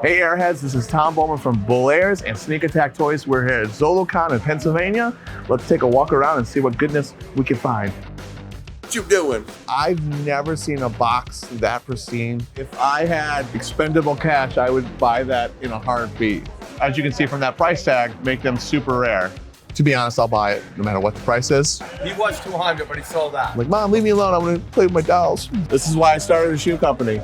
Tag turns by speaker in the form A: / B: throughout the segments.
A: Hey Airheads, this is Tom Bowman from Bull Airs and Sneak Attack Toys. We're here at ZoloCon in Pennsylvania. Let's take a walk around and see what goodness we can find.
B: What you doing?
A: I've never seen a box that pristine. If I had expendable cash, I would buy that in a heartbeat. As you can see from that price tag, make them super rare. To be honest, I'll buy it no matter what the price is.
B: He was 200, but he sold out.
A: I'm like, Mom, leave me alone. I'm gonna play with my dolls. This is why I started a shoe company.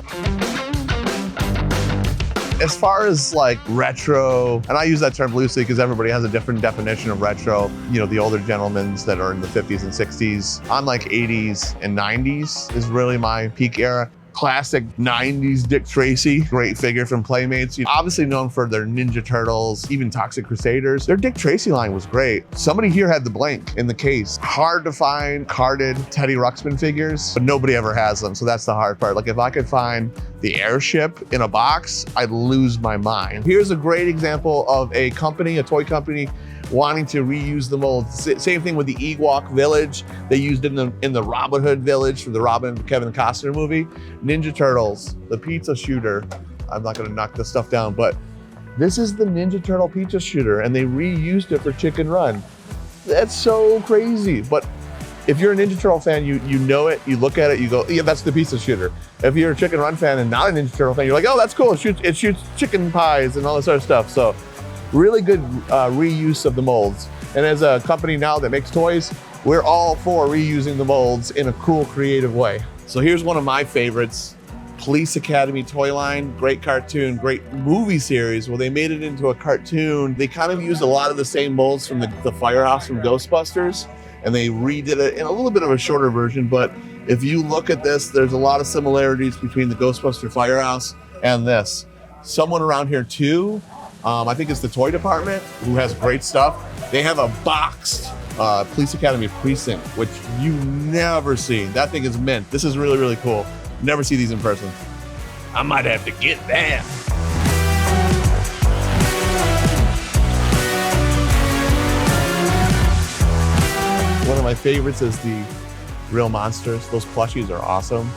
A: As far as like retro, and I use that term loosely because everybody has a different definition of retro. You know, the older gentlemen that are in the 50s and 60s. I'm like 80s and 90s is really my peak era. Classic 90s Dick Tracy, great figure from Playmates. Obviously known for their Ninja Turtles, even Toxic Crusaders. Their Dick Tracy line was great. Somebody here had the blank in the case. Hard to find carded Teddy Ruxpin figures, but nobody ever has them, so that's the hard part. Like if I could find the airship in a box, I'd lose my mind. Here's a great example of a company, a toy company, wanting to reuse the molds. Same thing with the Ewok Village. They used it in the Robin Hood Village from the Robin and Kevin Costner movie. Ninja Turtles, the pizza shooter. I'm not gonna knock this stuff down, but this is the Ninja Turtle pizza shooter and they reused it for Chicken Run. That's so crazy. But if you're a Ninja Turtle fan, you know it, you look at it, you go, yeah, that's the pizza shooter. If you're a Chicken Run fan and not a Ninja Turtle fan, you're like, oh, that's cool. It shoots chicken pies and all this other stuff. So really good reuse of the molds. And as a company now that makes toys, we're all for reusing the molds in a cool, creative way. So here's one of my favorites, Police Academy toy line, great cartoon, great movie series where they made it into a cartoon. They kind of used a lot of the same molds from the firehouse from Ghostbusters, and they redid it in a little bit of a shorter version. But if you look at this, there's a lot of similarities between the Ghostbuster firehouse and this. Someone around here too, I think it's the toy department, who has great stuff. They have a boxed Police Academy precinct, which you never see. That thing is mint. This is really, really cool. Never see these in person. I might have to get that. One of my favorites is the Real Monsters. Those plushies are awesome.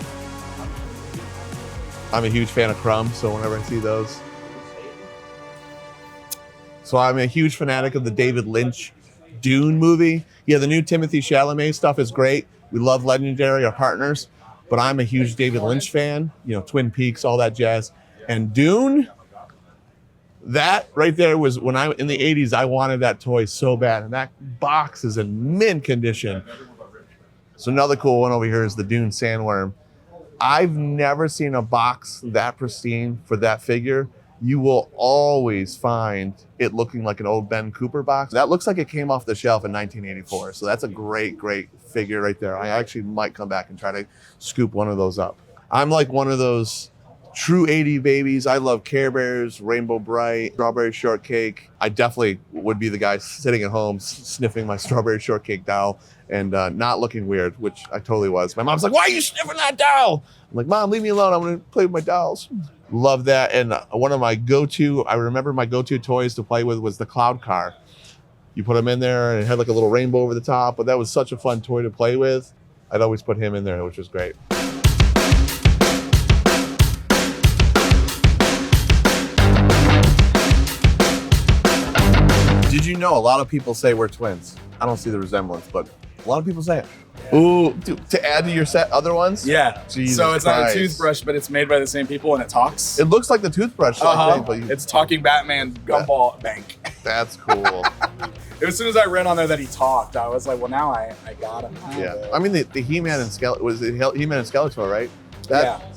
A: I'm a huge fan of Crumb, so whenever I see those. So I'm a huge fanatic of the David Lynch Dune movie. Yeah, the new Timothée Chalamet stuff is great. We love Legendary, our partners, but I'm a huge David Lynch fan. You know, Twin Peaks, all that jazz. And Dune, that right there was when in the 80s, I wanted that toy so bad. And that box is in mint condition. So another cool one over here is the Dune Sandworm. I've never seen a box that pristine for that figure. You will always find it looking like an old Ben Cooper box. That looks like it came off the shelf in 1984. So that's a great, great figure right there. I actually might come back and try to scoop one of those up. I'm like one of those true 80s babies. I love Care Bears, Rainbow Bright, Strawberry Shortcake. I definitely would be the guy sitting at home sniffing my Strawberry Shortcake doll and not looking weird, which I totally was. My mom's like, why are you sniffing that doll? I'm like, Mom, leave me alone. I'm gonna play with my dolls. Love that. And one of my I remember my go-to toys to play with was the Cloud Car. You put him in there and it had like a little rainbow over the top, but that was such a fun toy to play with. I'd always put him in there, which was great. Did you know a lot of people say we're twins? I don't see the resemblance, but a lot of people say it. Ooh, to add to your set other ones?
C: Yeah.
A: Jesus
C: so it's
A: Christ.
C: not a toothbrush, but it's made by the same people and it talks.
A: It looks like the toothbrush. But
C: It's Talking Batman Gumball Bank.
A: That's cool.
C: As soon as I read on there that he talked, I was like, well, now I got him.
A: Yeah. I mean, the He-Man and He-Man and Skeletor, right?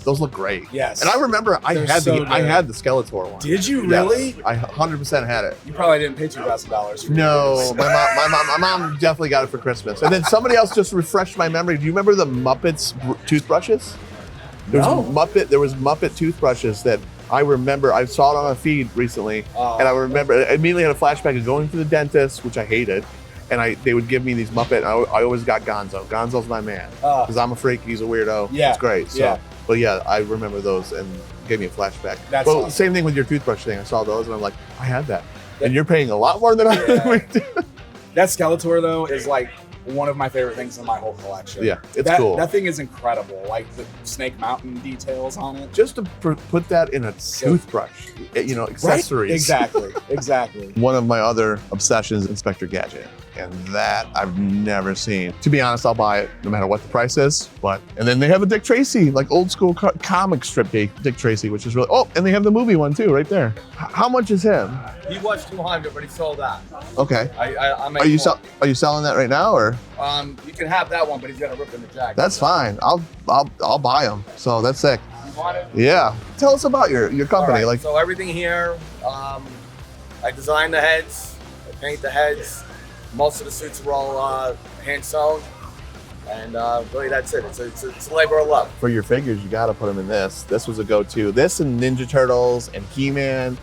A: Those look great.
C: Yes.
A: And I remember I had the Skeletor one.
C: Did you really?
A: Yeah, I 100% had it.
C: You probably didn't pay $2,000 for it.
A: No, my mom definitely got it for Christmas. And then somebody else just refreshed my memory. Do you remember the Muppets toothbrushes? There was Muppet toothbrushes that I remember. I saw it on a feed recently, and I remember I immediately had a flashback of going to the dentist, which I hated. And they would give me these Muppet. And I always got Gonzo. Gonzo's my man because I'm a freak. He's a weirdo.
C: Yeah,
A: it's great. So, but yeah, I remember those and gave me a flashback.
C: That's
A: well,
C: awesome.
A: Same thing with your toothbrush thing. I saw those and I'm like, I had that. And you're paying a lot more than I would do.
C: That Skeletor though is like one of my favorite things in my whole collection.
A: Yeah, it's cool.
C: That thing is incredible. Like the Snake Mountain details on it.
A: Just to put that in a toothbrush, you know, accessories.
C: Right? Exactly.
A: One of my other obsessions, Inspector Gadget. And that I've never seen. To be honest, I'll buy it no matter what the price is. And then they have a Dick Tracy, like old school comic strip Dick Tracy, which is really, oh, and they have the movie one too, right there. How much is him?
B: He was 200, but he sold that.
A: Okay.
B: I
A: Are you selling that right now, or?
B: You can have that one, but he's gonna rip in the jacket.
A: That's fine. I'll buy them. So that's sick.
B: You want it?
A: Yeah. Tell us about your company.
B: Right, so everything here, I design the heads, I paint the heads. Most of the suits are all hand sewn, and really that's it. It's a labor of love.
A: For your figures, you got to put them in this. This was a go-to. This and Ninja Turtles and He-Man.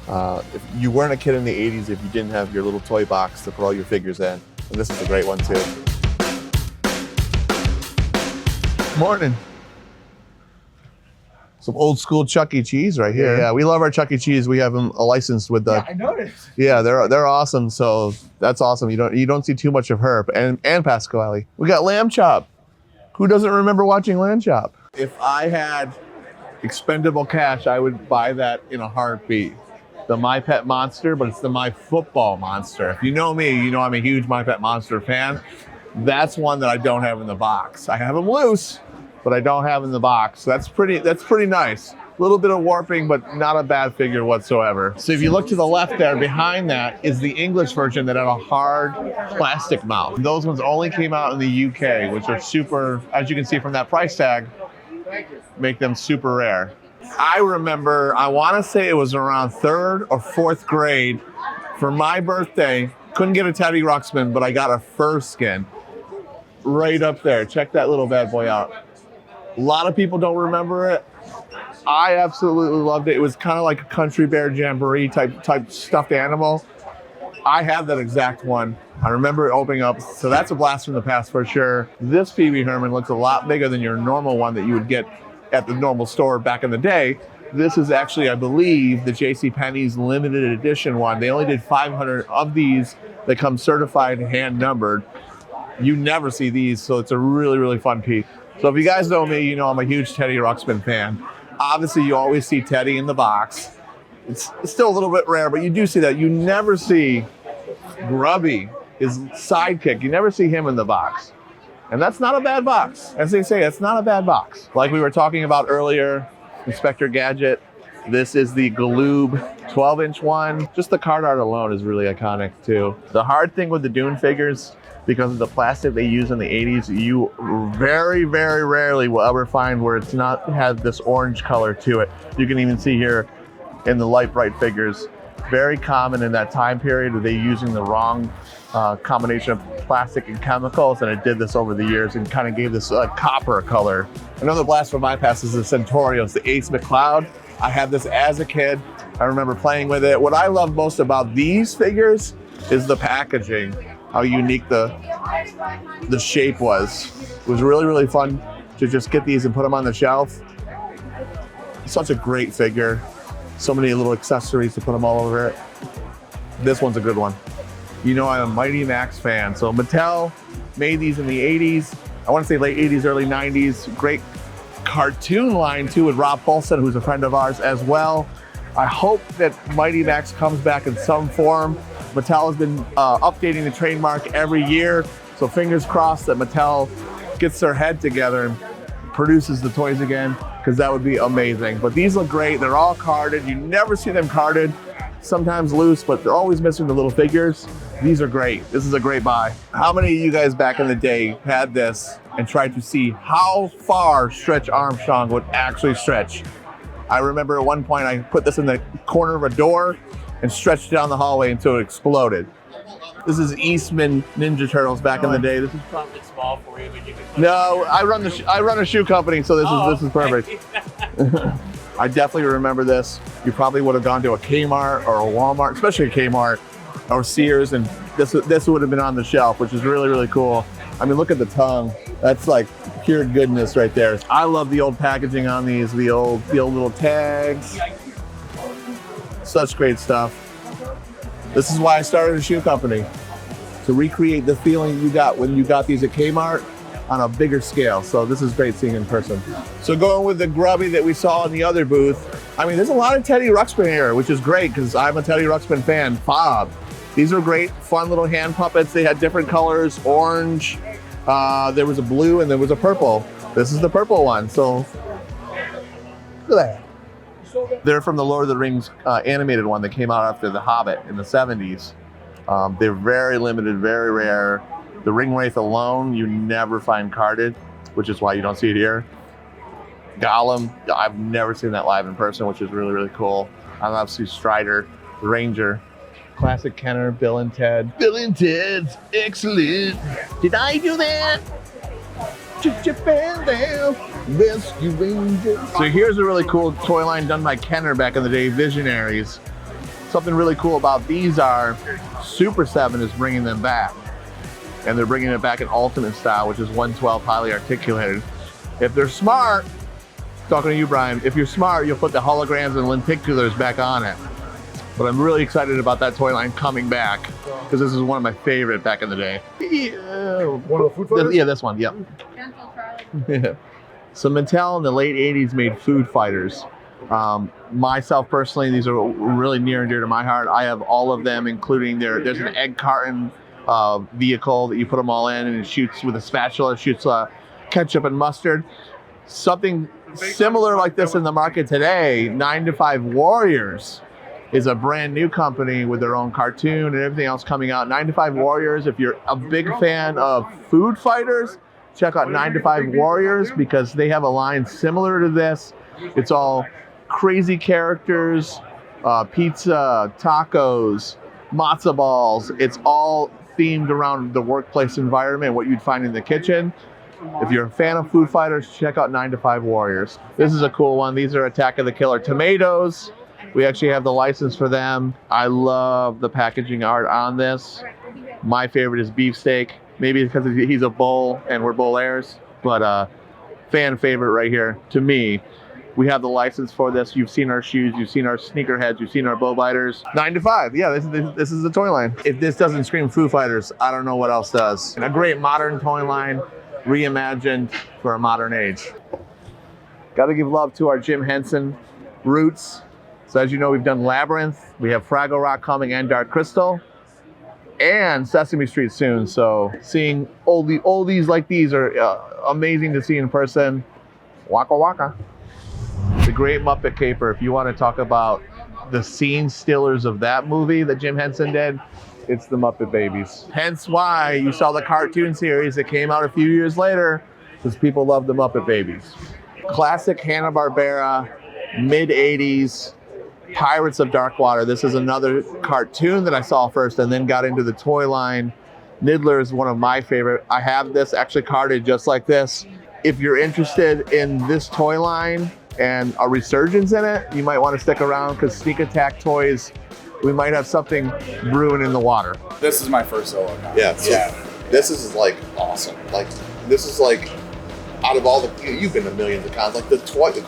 A: If you weren't a kid in the 80s, if you didn't have your little toy box to put all your figures in, and this is a great one too. Morning. Some old school Chuck E. Cheese right here. Yeah, we love our Chuck E. Cheese. We have them licensed with the.
C: Yeah, I noticed.
A: Yeah, they're awesome. So that's awesome. You don't see too much of Herb and Pasquale. We got Lamb Chop. Who doesn't remember watching Lamb Chop? If I had expendable cash, I would buy that in a heartbeat. The My Pet Monster, but it's the My Football Monster. If you know me, you know I'm a huge My Pet Monster fan. That's one that I don't have in the box. I have them loose, but I don't have in the box. So that's pretty nice. A little bit of warping, but not a bad figure whatsoever. So if you look to the left there, behind that is the English version that had a hard plastic mouth. Those ones only came out in the UK, which are super, as you can see from that price tag, make them super rare. I remember, I want to say it was around 3rd or 4th grade, for my birthday, couldn't get a Teddy Ruxpin, but I got a fur skin right up there. Check that little bad boy out. A lot of people don't remember it. I absolutely loved it. It was kind of like a Country Bear Jamboree type stuffed animal. I have that exact one. I remember it opening up. So that's a blast from the past for sure. This Pee Wee Herman looks a lot bigger than your normal one that you would get at the normal store back in the day. This is actually, I believe, the JCPenney's limited edition one. They only did 500 of these that come certified hand numbered. You never see these, so it's a really, really fun piece. So if you guys know me, you know I'm a huge Teddy Ruxpin fan. Obviously, you always see Teddy in the box. It's still a little bit rare, but you do see that. You never see Grubby, his sidekick. You never see him in the box. And that's not a bad box. As they say, it's not a bad box. Like we were talking about earlier, Inspector Gadget. This is the Galoob 12-inch one. Just the card art alone is really iconic too. The hard thing with the Dune figures, because of the plastic they use in the 80s, you very, very rarely will ever find where it's not had this orange color to it. You can even see here in the light bright figures, very common in that time period. They using the wrong combination of plastic and chemicals, and it did this over the years and kind of gave this copper color. Another blast from my past is the Centaurios, the Ace McCloud. I had this as a kid. I remember playing with it. What I love most about these figures is the packaging, how unique the shape was. It was really, really fun to just get these and put them on the shelf. Such a great figure. So many little accessories to put them all over it. This one's a good one. You know, I'm a Mighty Max fan. So Mattel made these in the 80s. I want to say late 80s, early 90s. Great cartoon line too with Rob Paulson, who's a friend of ours as well. I hope that Mighty Max comes back in some form. Mattel has been updating the trademark every year. So fingers crossed that Mattel gets their head together and produces the toys again, because that would be amazing. But these look great. They're all carded. You never see them carded. Sometimes loose, but they're always missing the little figures. These are great. This is a great buy. How many of you guys back in the day had this and tried to see how far Stretch Armstrong would actually stretch? I remember at one point I put this in the corner of a door and stretched down the hallway until it exploded. This is Eastman Ninja Turtles back in the day. This is
D: probably small for you, but you can.
A: No, I run a shoe company, so this is perfect. I definitely remember this. You probably would have gone to a Kmart or a Walmart, especially a Kmart or Sears, and this would have been on the shelf, which is really, really cool. I mean, look at the tongue. That's like pure goodness right there. I love the old packaging on these, the old little tags. Such great stuff. This is why I started a shoe company. to recreate the feeling you got when you got these at Kmart on a bigger scale. So this is great seeing in person. So going with the grubby that we saw in the other booth, I mean, there's a lot of Teddy Ruxpin here, which is great because I'm a Teddy Ruxpin fan. Bob. These are great, fun little hand puppets. They had different colors, orange, there was a blue, and there was a purple. This is the purple one, so look at that. They're from the Lord of the Rings animated one that came out after The Hobbit in the 70s. They're very limited, very rare. The Ring Wraith alone, you never find carded, which is why you don't see it here. Gollum, I've never seen that live in person, which is really, really cool. I love to see Strider, Ranger, classic Kenner, Bill and Ted. Bill and Ted's excellent. Did I do that? Japan down, Rescue Rangers. So here's a really cool toy line done by Kenner back in the day, Visionaries. Something really cool about these are Super 7 is bringing them back. And they're bringing it back in Ultimate style, which is 112 highly articulated. If they're smart, talking to you, Brian, if you're smart, you'll put the holograms and lenticulars back on it. But I'm really excited about that toy line coming back because this is one of my favorite back in the day. Yeah.
E: One of the food fighters?
A: Yeah, this one, yeah. Yeah. So Mattel in the late 80s made food fighters. Myself personally, these are really near and dear to my heart. I have all of them, including there's an egg carton vehicle that you put them all in and it shoots with a spatula, shoots ketchup and mustard. Something similar like this in the market today, 9 to 5 Warriors is a brand new company with their own cartoon and everything else coming out. 9 to 5 Warriors, if you're a big fan of food fighters, check out 9 to 5 Warriors because they have a line similar to this. It's all crazy characters, pizza, tacos, matzo balls. It's all themed around the workplace environment, what you'd find in the kitchen. If you're a fan of food fighters, check out 9 to 5 Warriors. This is a cool one. These are Attack of the Killer Tomatoes. We actually have the license for them. I love the packaging art on this. My favorite is Beefsteak. Maybe because he's a bull and we're bull heirs, but fan favorite right here to me. We have the license for this. You've seen our shoes, you've seen our sneakerheads, you've seen our bow biters. 9 to 5, yeah, this is the toy line. If this doesn't scream Foo Fighters, I don't know what else does. And a great modern toy line, reimagined for a modern age. Gotta give love to our Jim Henson roots. So as you know, we've done Labyrinth, we have Fraggle Rock coming and Dark Crystal, and Sesame Street soon. So seeing oldies like these are amazing to see in person. Waka waka. The Great Muppet Caper, if you want to talk about the scene stillers of that movie that Jim Henson did, it's the Muppet Babies. Hence why you saw the cartoon series that came out a few years later, because people love the Muppet Babies. Classic Hanna-Barbera, mid-80s, Pirates of Dark Water. This is another cartoon that I saw first and then got into the toy line. Niddler is one of my favorite. I have this actually carded just like this. If you're interested in this toy line and a resurgence in it, you might want to stick around because Sneak Attack Toys, we might have something brewing in the water.
C: This is my first ZoloCon.
A: Yeah, this is like awesome. Like this is like out of all the, you've been to millions of cons. Like the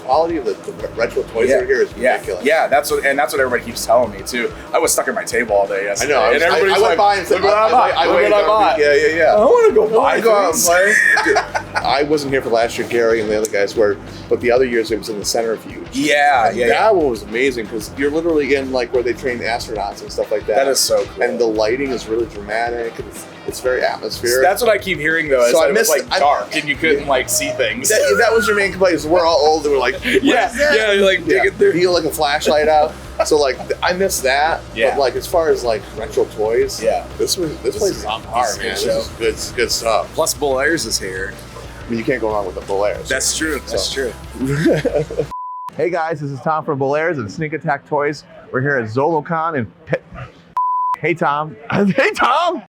A: quality of the retro toys that are here is ridiculous.
C: Yeah, that's what everybody keeps telling me too. I was stuck at my table all day yesterday.
A: I know.
C: And everybody's
A: I went by and said,
C: "Look what I bought! Look what I bought!"
A: Yeah.
C: I want to go buy
A: Go out and
C: things.
A: play. I wasn't here for last year. Gary and the other guys were, but the other years it was in the centrifuge.
C: Yeah.
A: That one was amazing because you're literally in like where they train astronauts and stuff like that.
C: That is so cool.
A: And the lighting is really dramatic. And it's very atmospheric.
C: That's what I keep hearing though. Is
A: So
C: that it was like dark and you couldn't like see things.
A: That was your main complaint. Is we're all old and we're like,
C: yeah, you're like digging through.
A: You like a flashlight out. So like I miss that.
C: Yeah.
A: But like as far as like retro toys, this place is on par, man.
C: This
A: This is good stuff.
C: Plus Bull Airs is here.
A: I mean, you can't go wrong with the Bull Airs.
C: That's true. That's true.
A: Hey guys, this is Tom from Bull Airs and Sneak Attack Toys. We're here at ZoloCon and Hey Tom. Hey Tom.